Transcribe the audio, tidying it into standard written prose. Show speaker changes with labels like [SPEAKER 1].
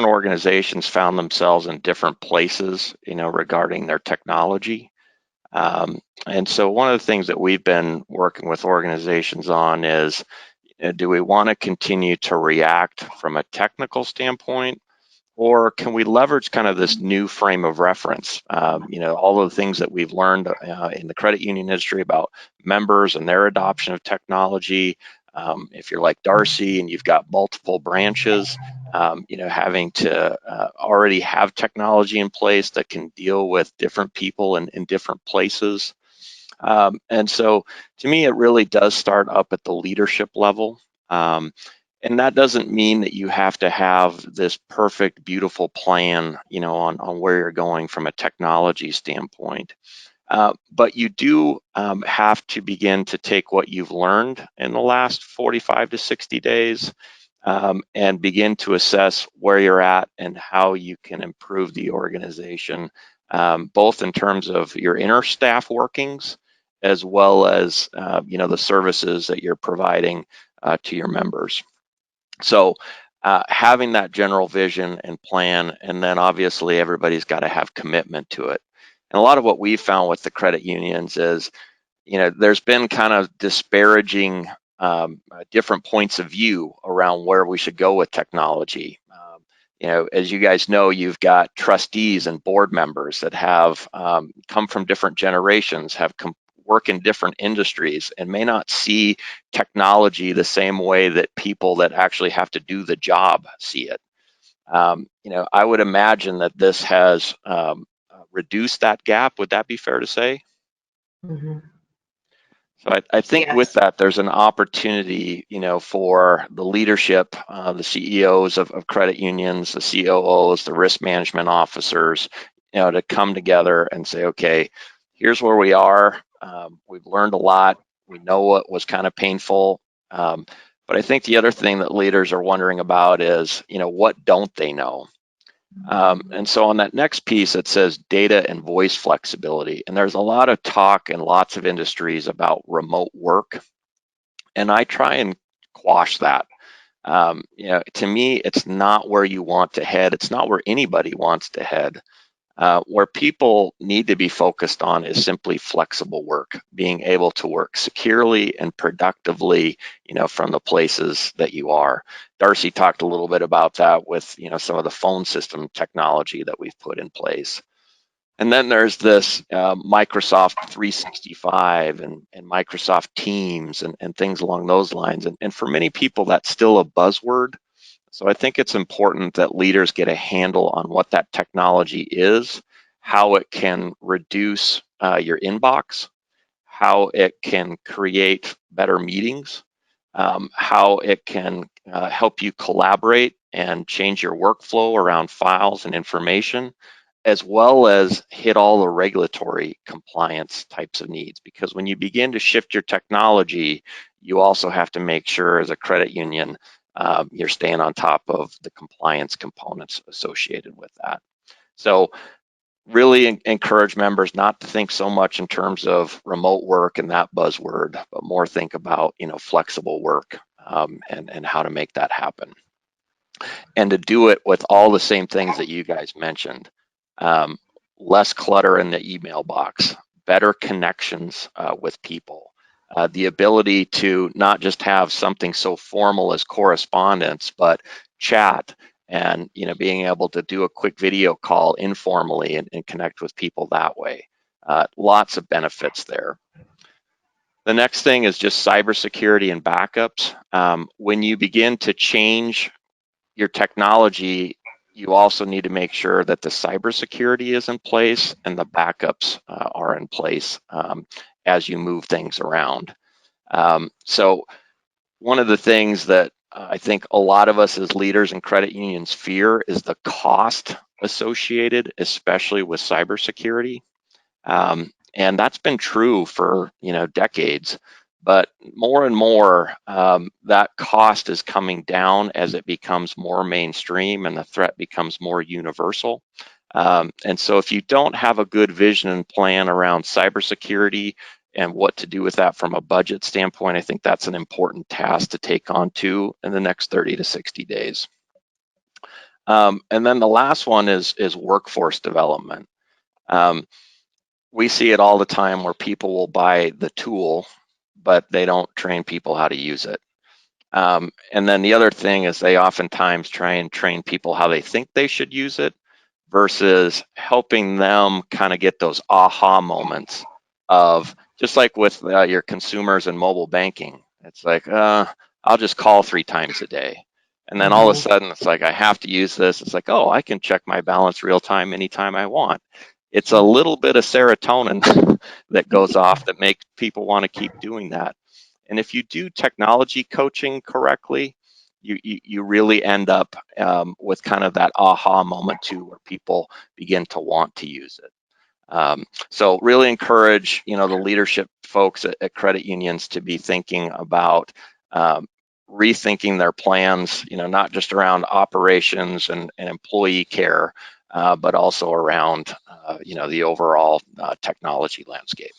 [SPEAKER 1] organizations found themselves in different places, regarding their technology. And so one of the things that we've been working with organizations on is, do we want to continue to react from a technical standpoint, or can we leverage kind of this new frame of reference? All of the things that we've learned in the credit union industry about members and their adoption of technology. If you're like Darcy and you've got multiple branches, having to already have technology in place that can deal with different people in different places. And so to me, it really does start up at the leadership level. And that doesn't mean that you have to have this perfect, beautiful plan, on where you're going from a technology standpoint. But you do have to begin to take what you've learned in the last 45 to 60 days and begin to assess where you're at and how you can improve the organization, both in terms of your inner staff workings, as well as the services that you're providing to your members. So having that general vision and plan, and then obviously everybody's got to have commitment to it. And a lot of what we've found with the credit unions is, there's been kind of disparaging different points of view around where we should go with technology. As you guys know, you've got trustees and board members that have come from different generations, work in different industries, and may not see technology the same way that people that actually have to do the job see it. I would imagine that this has reduced that gap. Would that be fair to say?
[SPEAKER 2] Mm-hmm.
[SPEAKER 1] So I think with
[SPEAKER 2] Yes.
[SPEAKER 1] that, there's an opportunity, for the leadership, the CEOs of credit unions, the COOs, the risk management officers, to come together and say, okay, here's where we are. We've learned a lot. We know what was kind of painful. But I think the other thing that leaders are wondering about is, what don't they know? And so on that next piece, it says data and voice flexibility. And there's a lot of talk in lots of industries about remote work. And I try and quash that. To me, it's not where you want to head. It's not where anybody wants to head. Where people need to be focused on is simply flexible work, being able to work securely and productively, from the places that you are. Darcy talked a little bit about that with, some of the phone system technology that we've put in place. And then there's this Microsoft 365 and Microsoft Teams and things along those lines. And for many people, that's still a buzzword. So I think it's important that leaders get a handle on what that technology is, how it can reduce your inbox, how it can create better meetings, how it can help you collaborate and change your workflow around files and information, as well as hit all the regulatory compliance types of needs. Because when you begin to shift your technology, you also have to make sure as a credit union, you're staying on top of the compliance components associated with that. So really encourage members not to think so much in terms of remote work and that buzzword, but more think about, flexible work and how to make that happen. And to do it with all the same things that you guys mentioned. Less clutter in the email box, better connections with people, the ability to not just have something so formal as correspondence, but chat and being able to do a quick video call informally and connect with people that way. Lots of benefits there. The next thing is just cybersecurity and backups. When you begin to change your technology, you also need to make sure that the cybersecurity is in place and the backups are in place as you move things around. So one of the things that I think a lot of us as leaders and credit unions fear is the cost associated, especially with cybersecurity. And that's been true for decades. But more and more, that cost is coming down as it becomes more mainstream and the threat becomes more universal. And so if you don't have a good vision and plan around cybersecurity and what to do with that from a budget standpoint, I think that's an important task to take on too in the next 30 to 60 days. And then the last one is workforce development. Um, we see it all the time where people will buy the tool, but they don't train people how to use it. And then the other thing is they oftentimes try and train people how they think they should use it versus helping them kind of get those aha moments of just like with your consumers and mobile banking. It's like, I'll just call 3 times a day. And then all of a
[SPEAKER 2] Hmm.
[SPEAKER 1] sudden it's like, I have to use this. It's like, oh, I can check my balance real time anytime I want. It's a little bit of serotonin that goes off that makes people want to keep doing that. And if you do technology coaching correctly, you really end up with kind of that aha moment too, where people begin to want to use it. So really encourage, the leadership folks at credit unions to be thinking about um, rethinking their plans, not just around operations and employee care, but also around, the overall technology landscape.